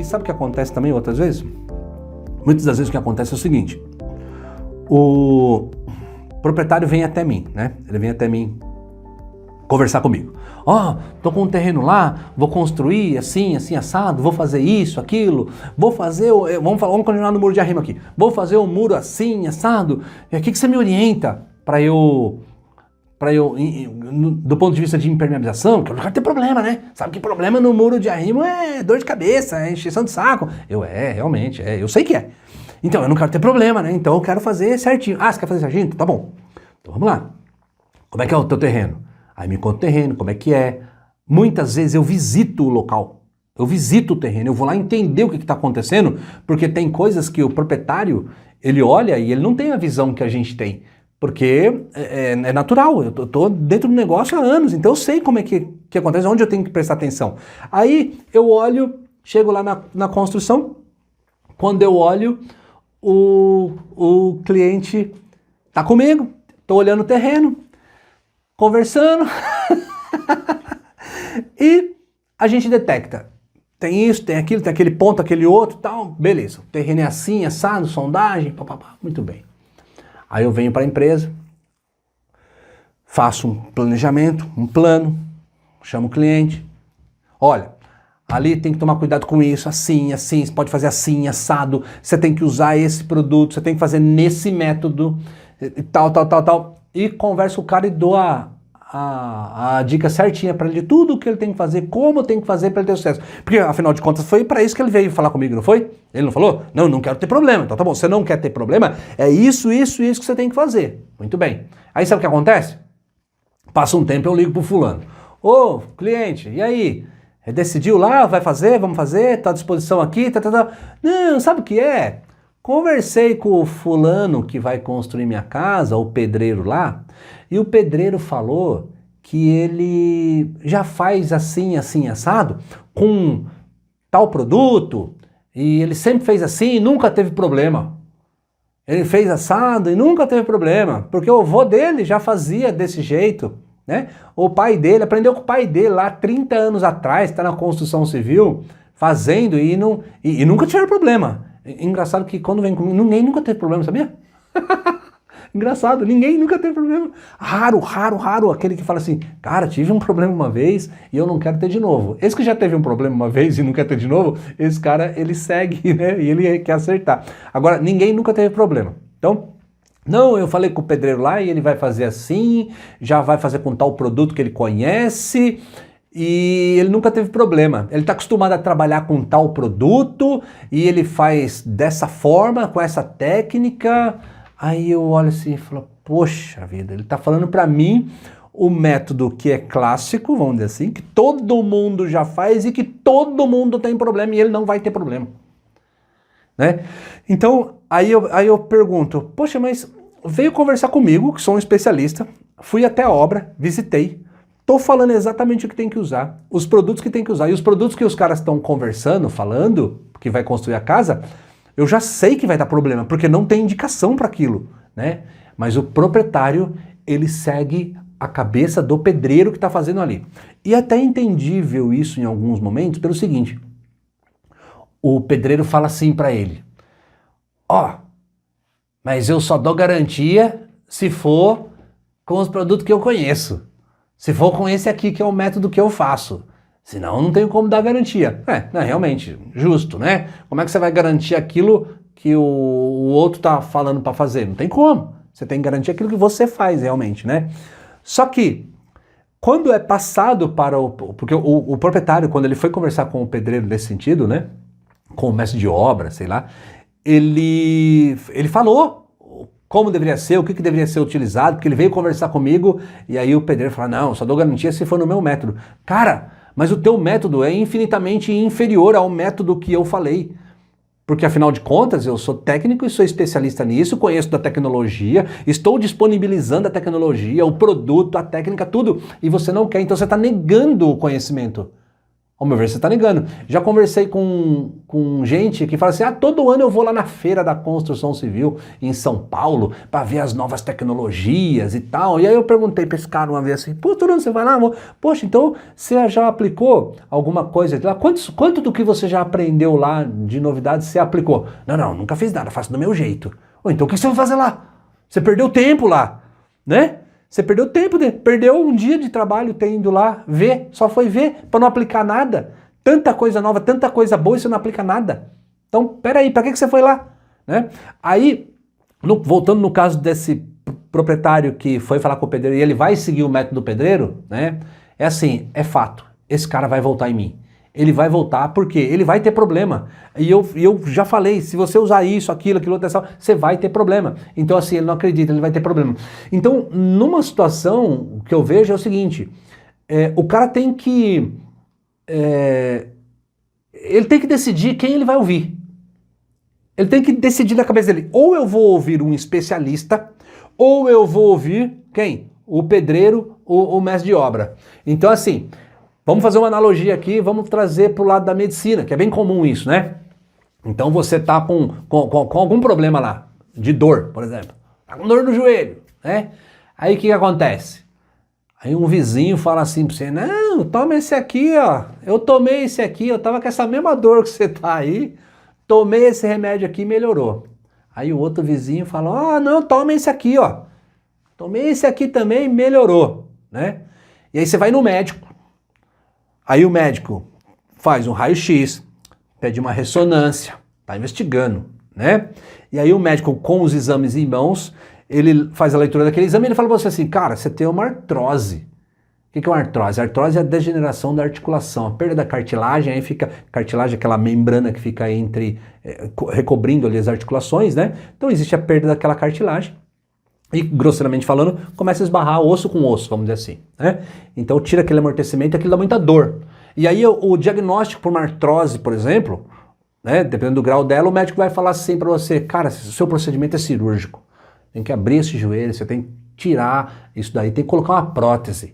sabe o que acontece também outras vezes? Muitas das vezes o que acontece é o seguinte, o proprietário vem até mim, né? Ele vem até mim conversar comigo. Tô com um terreno lá, vou construir assim, assim, assado, vou fazer isso, aquilo, vou fazer, vamos continuar no muro de arrimo aqui, vou fazer o muro assim, assado, o que você me orienta para eu, do ponto de vista de impermeabilização, que eu não quero ter problema, né? Sabe que problema no muro de arrimo é dor de cabeça, é encheção de saco. Realmente, eu sei que é. Então, eu não quero ter problema, né? Então, eu quero fazer certinho. Você quer fazer certinho? Tá bom. Então, vamos lá. Como é que é o teu terreno? Aí me conta o terreno, como é que é. Muitas vezes eu visito o local. Eu visito o terreno, eu vou lá entender o que está acontecendo, porque tem coisas que o proprietário, ele olha e ele não tem a visão que a gente tem. Porque é natural, eu tô dentro do negócio há anos, então eu sei como é que acontece, onde eu tenho que prestar atenção. Aí eu olho, chego lá na construção, quando eu olho, o cliente tá comigo, tô olhando o terreno, conversando, e a gente detecta, tem isso, tem aquilo, tem aquele ponto, aquele outro, tal, beleza, o terreno é assim, assado, sondagem, papapá, muito bem. Aí eu venho para a empresa, faço um planejamento, um plano, chamo o cliente. Olha, ali tem que tomar cuidado com isso, assim, assim, você pode fazer assim, assado, você tem que usar esse produto, você tem que fazer nesse método, tal. E converso com o cara e dou a dica certinha para ele de tudo o que ele tem que fazer, como tem que fazer para ele ter sucesso. Porque, afinal de contas, foi para isso que ele veio falar comigo, não foi? Ele não falou? Não quero ter problema. Então tá bom, você não quer ter problema, é isso que você tem que fazer. Muito bem. Aí sabe o que acontece? Passa um tempo, eu ligo pro fulano. Ô, cliente, e aí? Decidiu lá? Vai fazer? Vamos fazer? Tá à disposição aqui? Não, sabe o que é? Conversei com o fulano que vai construir minha casa, o pedreiro lá, e o pedreiro falou que ele já faz assim, assim, assado, com tal produto, e ele sempre fez assim e nunca teve problema. Ele fez assado e nunca teve problema, porque o avô dele já fazia desse jeito, né? O pai dele, aprendeu com o pai dele lá 30 anos atrás, está na construção civil, fazendo e nunca tiveram problema. Engraçado que quando vem comigo, ninguém nunca teve problema, sabia? Engraçado, ninguém nunca teve problema. Raro, aquele que fala assim, cara, tive um problema uma vez e eu não quero ter de novo. Esse que já teve um problema uma vez e não quer ter de novo, esse cara, ele segue, né? E ele quer acertar. Agora, ninguém nunca teve problema. Então, não, eu falei com o pedreiro lá e ele vai fazer assim, já vai fazer com tal produto que ele conhece... E ele nunca teve problema. Ele está acostumado a trabalhar com tal produto e ele faz dessa forma, com essa técnica. Aí eu olho assim e falo, poxa vida, ele está falando para mim o método que é clássico, vamos dizer assim, que todo mundo já faz e que todo mundo tem problema e ele não vai ter problema. Né? Então, aí eu pergunto, poxa, mas veio conversar comigo, que sou um especialista, fui até a obra, visitei, estou falando exatamente o que tem que usar, os produtos que tem que usar. E os produtos que os caras estão conversando, falando, que vai construir a casa, eu já sei que vai dar problema, porque não tem indicação para aquilo, né? Mas o proprietário, ele segue a cabeça do pedreiro que está fazendo ali. E é até entendível isso em alguns momentos pelo seguinte, o pedreiro fala assim para ele, mas eu só dou garantia se for com os produtos que eu conheço. Se for com esse aqui, que é o método que eu faço. Senão, não tenho como dar garantia. Realmente, justo, né? Como é que você vai garantir aquilo que o outro tá falando para fazer? Não tem como. Você tem que garantir aquilo que você faz, realmente, né? Só que, quando é passado para o... Porque o proprietário, quando ele foi conversar com o pedreiro nesse sentido, né? Com o mestre de obra, sei lá, ele falou como deveria ser, o que deveria ser utilizado, porque ele veio conversar comigo e aí o pedreiro falou, não, só dou garantia se for no meu método. Cara, mas o teu método é infinitamente inferior ao método que eu falei. Porque afinal de contas eu sou técnico e sou especialista nisso, conheço da tecnologia, estou disponibilizando a tecnologia, o produto, a técnica, tudo, e você não quer, então você está negando o conhecimento. Ao meu ver, você está negando. Já conversei com gente que fala assim, todo ano eu vou lá na feira da construção civil em São Paulo para ver as novas tecnologias e tal. E aí eu perguntei para esse cara uma vez assim, pô, todo ano você vai lá, amor? Poxa, então você já aplicou alguma coisa lá? Quanto do que você já aprendeu lá de novidades você aplicou? Não, nunca fiz nada, faço do meu jeito. Ou então o que você vai fazer lá? Você perdeu tempo lá, né? Você perdeu tempo, perdeu um dia de trabalho indo lá ver, só foi ver para não aplicar nada. Tanta coisa nova, tanta coisa boa e você não aplica nada. Então, peraí, para que você foi lá? Né? Aí, voltando no caso desse proprietário que foi falar com o pedreiro e ele vai seguir o método do pedreiro, né? É assim, é fato, esse cara vai voltar em mim. Ele vai voltar porque ele vai ter problema. E eu já falei, se você usar isso, aquilo, outro, você vai ter problema. Então assim, ele não acredita, ele vai ter problema. Então, numa situação que eu vejo é o seguinte, o cara tem que... ele tem que decidir quem ele vai ouvir. Ele tem que decidir na cabeça dele, ou eu vou ouvir um especialista, ou eu vou ouvir quem? O pedreiro, o mestre de obra. Então assim... Vamos fazer uma analogia aqui, vamos trazer para o lado da medicina, que é bem comum isso, né? Então você está com algum problema lá, de dor, por exemplo. Está com dor no joelho, né? Aí o que acontece? Aí um vizinho fala assim para você, não, toma esse aqui, ó. Eu tomei esse aqui, eu tava com essa mesma dor que você tá aí, tomei esse remédio aqui e melhorou. Aí o outro vizinho fala, não, toma esse aqui, ó. Tomei esse aqui também e melhorou, né? E aí você vai no médico. Aí o médico faz um raio-x, pede uma ressonância, tá investigando, né? E aí o médico, com os exames em mãos, ele faz a leitura daquele exame e ele fala pra você assim, cara, você tem uma artrose. O que é uma artrose? A artrose é a degeneração da articulação, a perda da cartilagem, aí fica, cartilagem é aquela membrana que fica recobrindo ali as articulações, né? Então existe a perda daquela cartilagem. E, grosseiramente falando, começa a esbarrar osso com osso, vamos dizer assim, né? Então tira aquele amortecimento e aquilo dá muita dor. E aí o diagnóstico por uma artrose, por exemplo, né, dependendo do grau dela, o médico vai falar assim para você, cara, o seu procedimento é cirúrgico. Tem que abrir esse joelho, você tem que tirar isso daí, tem que colocar uma prótese,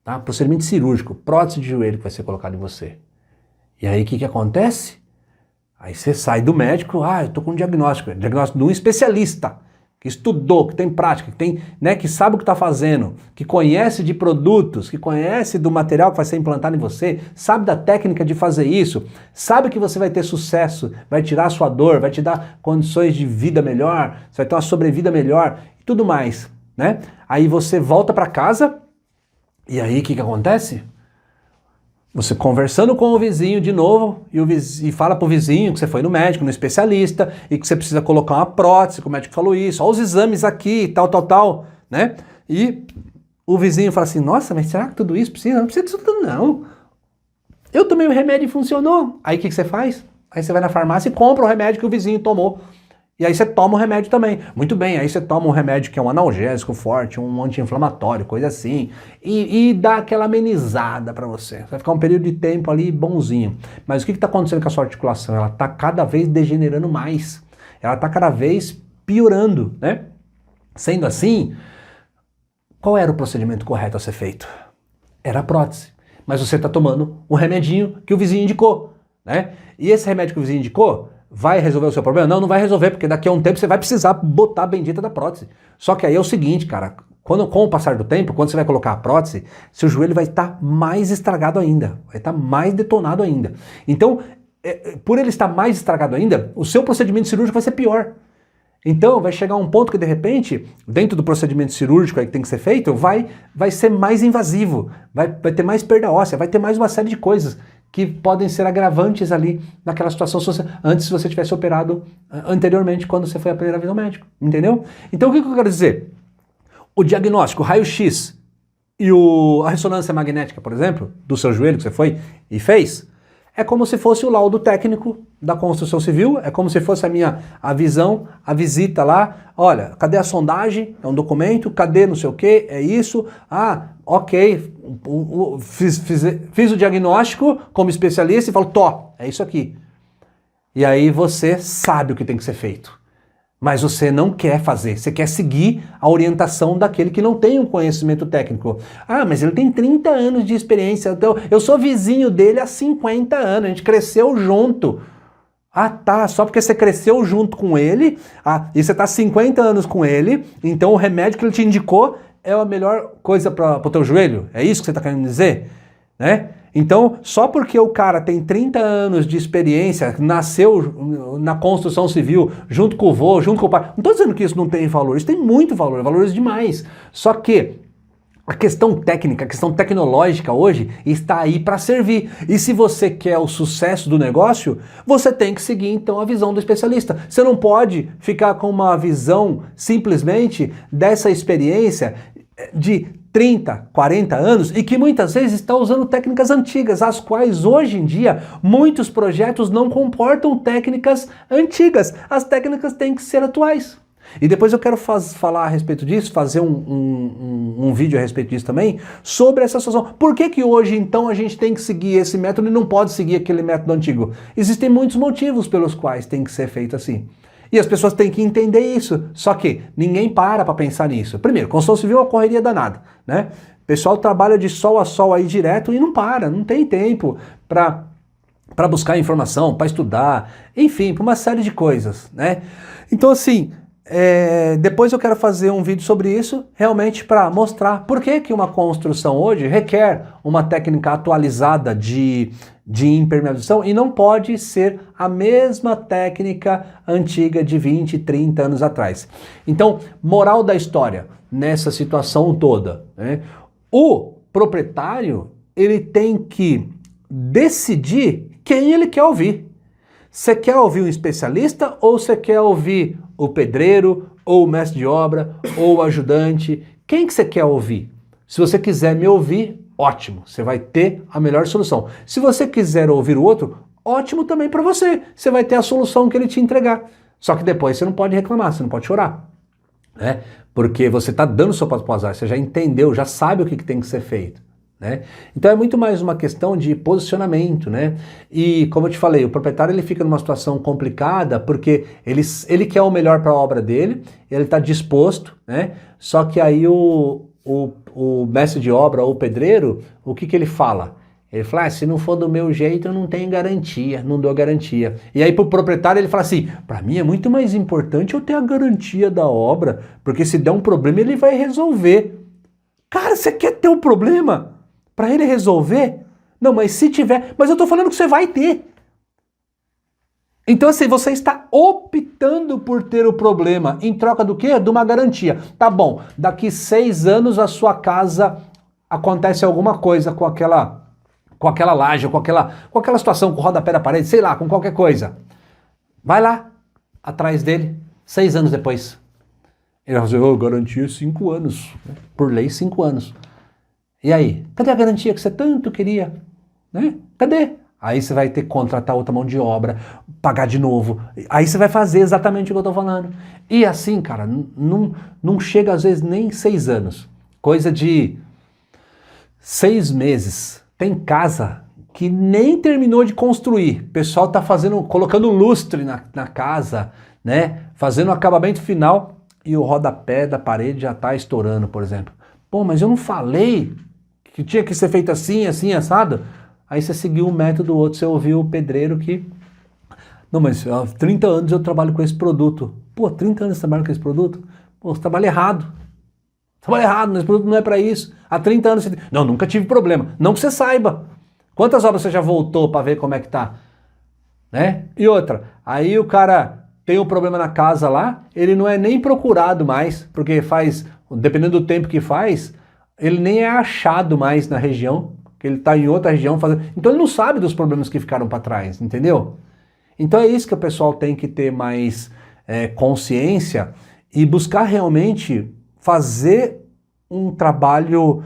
tá? Procedimento cirúrgico, prótese de joelho que vai ser colocado em você. E aí o que acontece? Aí você sai do médico, eu tô com um diagnóstico de um especialista, que estudou, que tem prática, que tem, né, que sabe o que está fazendo, que conhece de produtos, que conhece do material que vai ser implantado em você, sabe da técnica de fazer isso, sabe que você vai ter sucesso, vai tirar a sua dor, vai te dar condições de vida melhor, você vai ter uma sobrevida melhor e tudo mais, né? Aí você volta para casa e aí o que acontece? Você conversando com o vizinho de novo e fala pro vizinho que você foi no médico, no especialista e que você precisa colocar uma prótese, que o médico falou isso, olha os exames aqui, tal, né? E o vizinho fala assim, nossa, mas será que tudo isso precisa? Não precisa disso tudo não. Eu tomei o remédio e funcionou. Aí o que você faz? Aí você vai na farmácia e compra o remédio que o vizinho tomou. E aí você toma o remédio também. Muito bem, aí você toma um remédio que é um analgésico forte, um anti-inflamatório, coisa assim, e dá aquela amenizada para você. Vai ficar um período de tempo ali bonzinho. Mas o que está acontecendo com a sua articulação? Ela está cada vez degenerando mais. Ela está cada vez piorando, né? Sendo assim, qual era o procedimento correto a ser feito? Era a prótese. Mas você está tomando um remedinho que o vizinho indicou, né? E esse remédio que o vizinho indicou vai resolver o seu problema? Não, não vai resolver, porque daqui a um tempo você vai precisar botar a bendita da prótese. Só que aí é o seguinte, cara, com o passar do tempo, quando você vai colocar a prótese, seu joelho vai estar mais estragado ainda, vai estar mais detonado ainda. Então, por ele estar mais estragado ainda, o seu procedimento cirúrgico vai ser pior. Então, vai chegar um ponto que, de repente, dentro do procedimento cirúrgico aí que tem que ser feito, vai ser mais invasivo, vai ter mais perda óssea, vai ter mais uma série de coisas que podem ser agravantes ali naquela situação antes se você tivesse operado anteriormente, quando você foi a primeira vez ao médico, entendeu? Então o que eu quero dizer? O diagnóstico, o raio-x e a ressonância magnética, por exemplo, do seu joelho que você foi e fez, é como se fosse o laudo técnico da construção civil, é como se fosse a visão, a visita lá, olha, cadê a sondagem? É um documento, cadê não sei o que? É isso, ok, fiz o diagnóstico como especialista e falo, é isso aqui. E aí você sabe o que tem que ser feito. Mas você não quer fazer, você quer seguir a orientação daquele que não tem um conhecimento técnico. Ah, mas ele tem 30 anos de experiência, então eu sou vizinho dele há 50 anos, a gente cresceu junto. Ah, tá, só porque você cresceu junto com ele, e você está 50 anos com ele, então o remédio que ele te indicou é a melhor coisa para o teu joelho? É isso que você está querendo dizer? Né? Então, só porque o cara tem 30 anos de experiência, nasceu na construção civil, junto com o vô, junto com o pai, não estou dizendo que isso não tem valor, isso tem muito valor, valores demais. Só que a questão técnica, a questão tecnológica hoje está aí para servir. E se você quer o sucesso do negócio, você tem que seguir então a visão do especialista. Você não pode ficar com uma visão simplesmente dessa experiência de 30, 40 anos e que muitas vezes está usando técnicas antigas, as quais hoje em dia muitos projetos não comportam técnicas antigas. As técnicas têm que ser atuais. E depois eu quero falar a respeito disso, fazer um vídeo a respeito disso também, sobre essa situação. Por que que hoje então a gente tem que seguir esse método e não pode seguir aquele método antigo? Existem muitos motivos pelos quais tem que ser feito assim. E as pessoas têm que entender isso. Só que ninguém para pensar nisso. Primeiro, construção civil é uma correria danada, né? O pessoal trabalha de sol a sol aí direto e não para, não tem tempo para buscar informação, para estudar, enfim, para uma série de coisas, né? Então assim, depois eu quero fazer um vídeo sobre isso, realmente para mostrar por que que uma construção hoje requer uma técnica atualizada de impermeabilização e não pode ser a mesma técnica antiga de 20, 30 anos atrás. Então, moral da história, nessa situação toda, né? O proprietário, ele tem que decidir quem ele quer ouvir. Você quer ouvir um especialista ou você quer ouvir o pedreiro, ou o mestre de obra, ou o ajudante? Quem que você quer ouvir? Se você quiser me ouvir, ótimo, você vai ter a melhor solução. Se você quiser ouvir o outro, ótimo também para você. Você vai ter a solução que ele te entregar. Só que depois você não pode reclamar, você não pode chorar, né? Porque você está dando seu passo para o azar, você já entendeu, já sabe o que tem que ser feito, né? Então é muito mais uma questão de posicionamento, né? E como eu te falei, o proprietário ele fica numa situação complicada porque ele quer o melhor para a obra dele, ele está disposto, né? Só que aí o mestre de obra ou o pedreiro, o que ele fala? Ele fala, se não for do meu jeito eu não tenho garantia, não dou garantia. E aí pro proprietário ele fala assim, para mim é muito mais importante eu ter a garantia da obra, porque se der um problema ele vai resolver. Cara, você quer ter um problema para ele resolver? Não, mas se tiver... Mas eu tô falando que você vai ter. Então assim, você está optando por ter o problema em troca do quê? De uma garantia. Tá bom, daqui 6 anos a sua casa acontece alguma coisa com aquela laje, com aquela situação, com o rodapé da parede, sei lá, com qualquer coisa. Vai lá, atrás dele, 6 anos depois. Ele vai dizer, garantia 5 anos. Por lei, 5 anos. E aí? Cadê a garantia que você tanto queria? Né? Cadê? Aí você vai ter que contratar outra mão de obra, pagar de novo. Aí você vai fazer exatamente o que eu tô falando. E assim, cara, não chega às vezes nem 6 anos. Coisa de 6 meses. Tem casa que nem terminou de construir. O pessoal tá colocando lustre na casa, né? Fazendo o acabamento final e o rodapé da parede já tá estourando, por exemplo. Pô, mas eu não falei que tinha que ser feito assim, assim, assado? Aí você seguiu um método do outro, você ouviu o pedreiro que... Não, mas há 30 anos eu trabalho com esse produto. Pô, 30 anos você trabalha com esse produto? Pô, você trabalha errado. Trabalha errado, esse produto não é para isso. Há 30 anos você... Não, nunca tive problema. Não que você saiba. Quantas obras você já voltou para ver como é que tá? Né? E outra, aí o cara tem um problema na casa lá, ele não é nem procurado mais, porque dependendo do tempo que faz, ele nem é achado mais na região, que ele está em outra região fazendo. Então ele não sabe dos problemas que ficaram para trás, entendeu? Então é isso que o pessoal tem que ter mais consciência e buscar realmente fazer um trabalho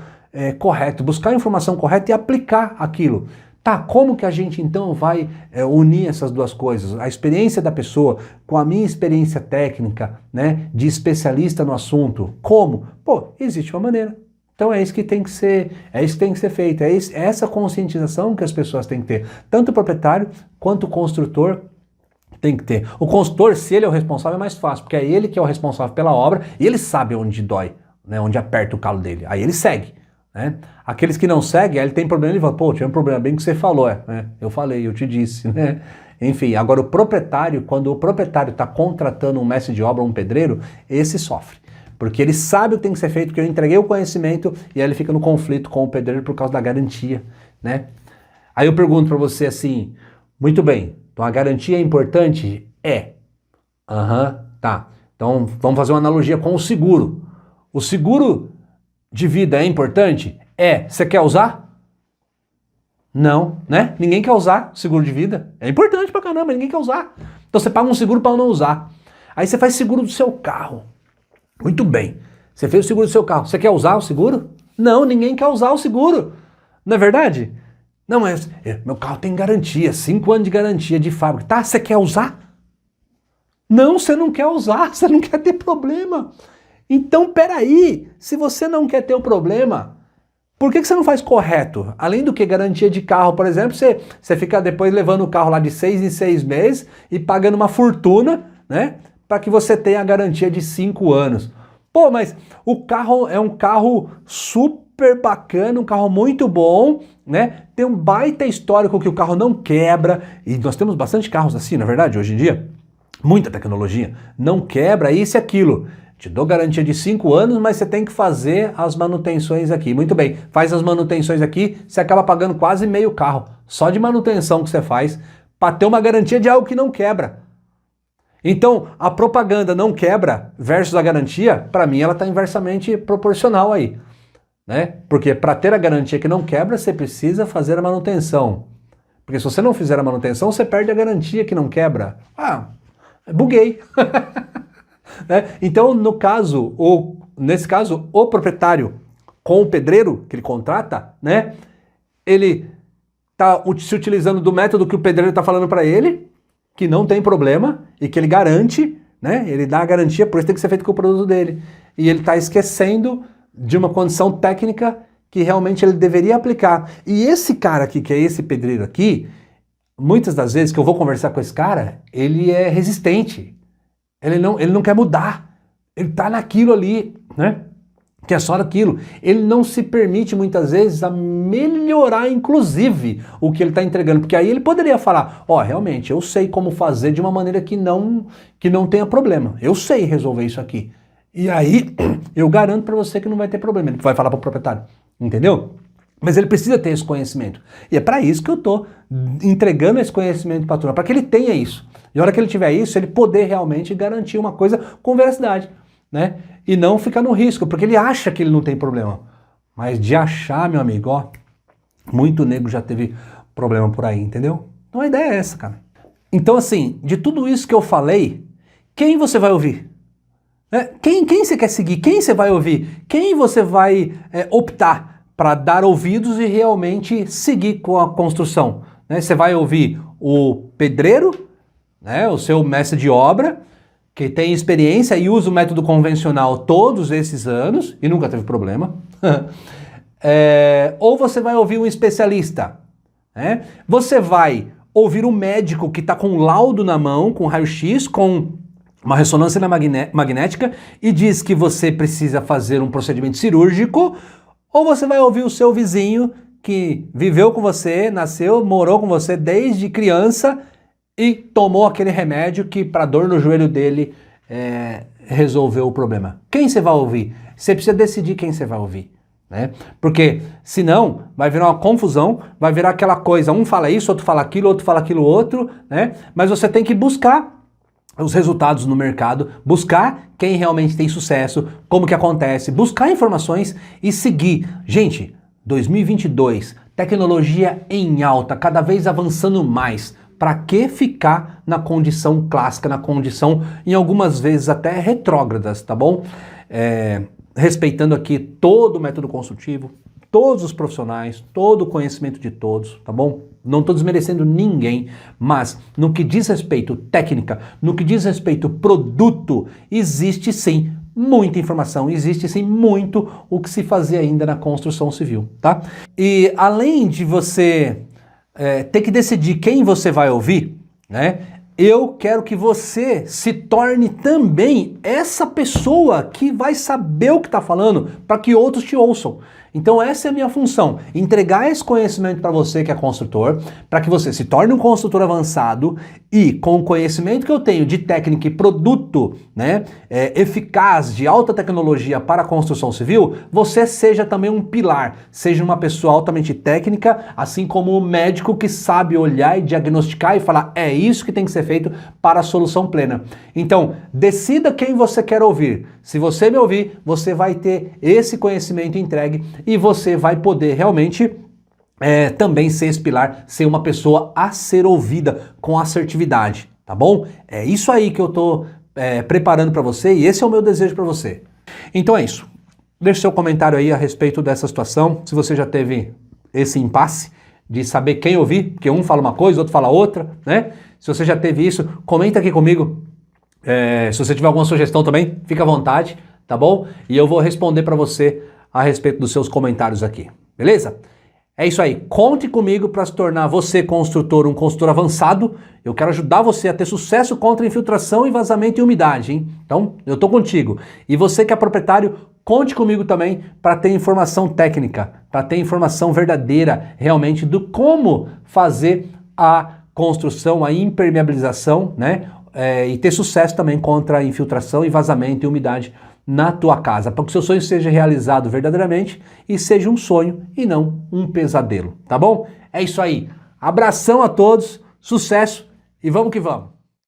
correto, buscar a informação correta e aplicar aquilo. Tá, como que a gente então vai unir essas duas coisas? A experiência da pessoa com a minha experiência técnica, né, de especialista no assunto. Como? Pô, existe uma maneira. Então é isso que tem que ser feito, é essa conscientização que as pessoas têm que ter, tanto o proprietário quanto o construtor Tem que ter. O consultor, se ele é o responsável, é mais fácil, porque é ele que é o responsável pela obra e ele sabe onde dói, né, onde aperta o calo dele. Aí ele segue. Né? Aqueles que não seguem, aí ele tem problema, ele fala, pô, tinha um problema, bem que você falou. Eu falei, eu te disse. Né? Enfim, agora o proprietário, quando o proprietário está contratando um mestre de obra, um pedreiro, esse sofre. Porque ele sabe o que tem que ser feito, porque eu entreguei o conhecimento e aí ele fica no conflito com o pedreiro por causa da garantia. Né? Aí eu pergunto para você assim, muito bem, então a garantia é importante? É. Tá. Então vamos fazer uma analogia com o seguro. O seguro de vida é importante? É. Você quer usar? Não, né? Ninguém quer usar seguro de vida. É importante pra caramba, ninguém quer usar. Então você paga um seguro para não usar. Aí você faz seguro do seu carro. Muito bem. Você fez o seguro do seu carro. Você quer usar o seguro? Não, ninguém quer usar o seguro. Não é verdade? Não, mas meu carro tem garantia, 5 anos de garantia de fábrica. Tá, você quer usar? Não, você não quer usar, você não quer ter problema. Então, peraí, se você não quer ter o problema, por que você não faz correto? Além do que garantia de carro, por exemplo, você fica depois levando o carro lá de 6 em 6 meses e pagando uma fortuna, né? Para que você tenha a garantia de 5 anos. Pô, mas o carro é um carro super bacana, um carro muito bom, né? Tem um baita histórico que o carro não quebra, e nós temos bastante carros assim, na verdade, hoje em dia. Muita tecnologia. Não quebra isso e aquilo. Te dou garantia de 5 anos, mas você tem que fazer as manutenções aqui. Muito bem, faz as manutenções aqui, você acaba pagando quase meio carro. Só de manutenção que você faz, para ter uma garantia de algo que não quebra. Então, a propaganda não quebra versus a garantia, para mim ela está inversamente proporcional aí. Né? Porque para ter a garantia que não quebra, você precisa fazer a manutenção. Porque se você não fizer a manutenção, você perde a garantia que não quebra. Buguei. Né? Então, nesse caso, o proprietário com o pedreiro que ele contrata, né, ele está se utilizando do método que o pedreiro está falando para ele, que não tem problema e que ele garante, né, ele dá a garantia, por isso tem que ser feito com o produto dele. E ele está esquecendo de uma condição técnica que realmente ele deveria aplicar. E esse cara aqui, que é esse pedreiro aqui, muitas das vezes que eu vou conversar com esse cara, ele é resistente. Ele não quer mudar. Ele está naquilo ali, né? Que é só aquilo. Ele não se permite muitas vezes a melhorar, inclusive, o que ele está entregando. Porque aí ele poderia falar, realmente, eu sei como fazer de uma maneira que não tenha problema. Eu sei resolver isso aqui. E aí, eu garanto para você que não vai ter problema. Ele vai falar para o proprietário. Entendeu? Mas ele precisa ter esse conhecimento. E é para isso que eu estou entregando esse conhecimento para a turma, para que ele tenha isso. E a hora que ele tiver isso, ele poder realmente garantir uma coisa com veracidade, né? E não ficar no risco, porque ele acha que ele não tem problema. Mas de achar, meu amigo, muito nego já teve problema por aí, entendeu? Então a ideia é essa, cara. Então assim, de tudo isso que eu falei, quem você vai ouvir? Quem você quer seguir? Quem você vai ouvir? Quem você vai optar para dar ouvidos e realmente seguir com a construção? Né? Você vai ouvir o pedreiro, né, o seu mestre de obra, que tem experiência e usa o método convencional todos esses anos e nunca teve problema. Ou você vai ouvir um especialista. Né? Você vai ouvir um médico que está com um laudo na mão, com raio-x, com uma ressonância magnética e diz que você precisa fazer um procedimento cirúrgico, ou você vai ouvir o seu vizinho que viveu com você, nasceu, morou com você desde criança e tomou aquele remédio que para dor no joelho dele resolveu o problema. Quem você vai ouvir? Você precisa decidir quem você vai ouvir. Né? Porque senão vai virar uma confusão, vai virar aquela coisa, um fala isso, outro fala aquilo outro, né? Mas você tem que buscar os resultados no mercado, buscar quem realmente tem sucesso, como que acontece, buscar informações e seguir. Gente, 2022, tecnologia em alta, cada vez avançando mais. Para que ficar na condição clássica, na condição, em algumas vezes até retrógradas, tá bom? Respeitando aqui todo o método consultivo, todos os profissionais, todo o conhecimento de todos, tá bom? Não estou desmerecendo ninguém, mas no que diz respeito técnica, no que diz respeito produto, existe sim muita informação, existe sim muito o que se fazer ainda na construção civil, tá? E além de você ter que decidir quem você vai ouvir, né? eu quero que você se torne também essa pessoa que vai saber o que está falando para que outros te ouçam. Então essa é a minha função, entregar esse conhecimento para você que é construtor, para que você se torne um construtor avançado e com o conhecimento que eu tenho de técnica e produto, né, eficaz, de alta tecnologia para a construção civil, você seja também um pilar, seja uma pessoa altamente técnica, assim como o médico que sabe olhar e diagnosticar e falar, é isso que tem que ser feito para a solução plena. Então, decida quem você quer ouvir. Se você me ouvir, você vai ter esse conhecimento entregue e você vai poder realmente também ser esse pilar, ser uma pessoa a ser ouvida com assertividade, tá bom? É isso aí que eu tô preparando para você e esse é o meu desejo para você. Então é isso. Deixe seu comentário aí a respeito dessa situação, se você já teve esse impasse de saber quem ouvir, porque um fala uma coisa, outro fala outra, né? Se você já teve isso, comenta aqui comigo. Se você tiver alguma sugestão também, fica à vontade, tá bom? E eu vou responder para você a respeito dos seus comentários aqui, beleza? É isso aí, conte comigo para se tornar você construtor um construtor avançado. Eu quero ajudar você a ter sucesso contra infiltração e vazamento e umidade, hein? Então, eu tô contigo. E você que é proprietário, conte comigo também para ter informação técnica, para ter informação verdadeira realmente do como fazer a construção, a impermeabilização, né? E ter sucesso também contra a infiltração e vazamento e umidade na tua casa, para que o seu sonho seja realizado verdadeiramente e seja um sonho e não um pesadelo, tá bom? É isso aí. Abração a todos, sucesso e vamos que vamos!